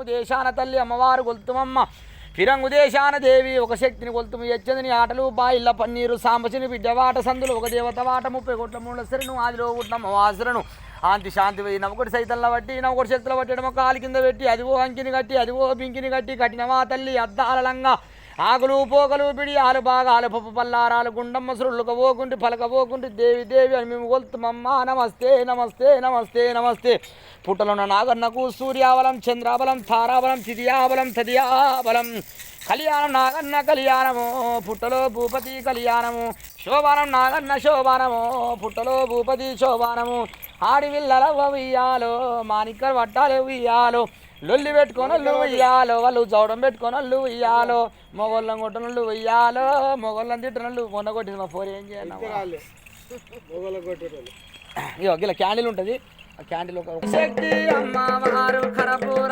దేశాన తల్లి అమ్మవారు గొల్తుమమ్మ ఫిరంగు దేశాన దేవి ఒక శక్తిని కొలుతుము ఎచ్చదని ఆటలు బాయిల్ల పన్నీరు సాంబసిని బిడ్డవాట సందులు ఒక దేవత వాట 30 కోట్ల మూలసరిను ఆదిలో పుట్టిన వాసరను ఆంతి శాంతి పోయి నవకొటి సైతల్లో బట్టి నవకొటి శక్తులు పట్టడం కాలి కింద పెట్టి అదివో అంకిని కట్టి అదివో పింకిని కట్టి కట్టినవా తల్లి అద్దాలంగా ఆకులు పోకలు బిడియాలు బాగాలు పప్పు పల్లారాలు గుండమ్మ సురుళ్ళుక పోకుంటి పలకపోకుంటి దేవి దేవి అని మేము కొలుతుమమ్మ నమస్తే నమస్తే నమస్తే నమస్తే పుట్టలున్న నాగన్నకు సూర్యాబలం చంద్రాబలం తారాబలం తిదియాబలం తదియాబలం కళ్యాణం నాగన్న కళ్యాణము పుట్టలో భూపతి కళ్యాణము శోభానం నాగన్న శోభానము పుట్టలో భూపతి శోభానము ఆడి విల్లల ఉయ్యాలో మానిక్కలు పట్టాలు ఉయ్యాలో లొల్లి పెట్టుకోనళ్ళు ఉయ్యాలో వాళ్ళు చౌడం పెట్టుకోనళ్ళు ఉయ్యాలో మొగోళ్ళం కొట్టనళ్ళు ఉయ్యాలో మొగోళ్ళని తిట్టనళ్ళు మొన్న కొట్టింది మా ఫోర్ ఏం చేయాలి ఇక ఇలా క్యాండిల్ ఉంటుంది ఆ క్యాండిల్ ఒక శక్తి అమ్మవారు కరపూర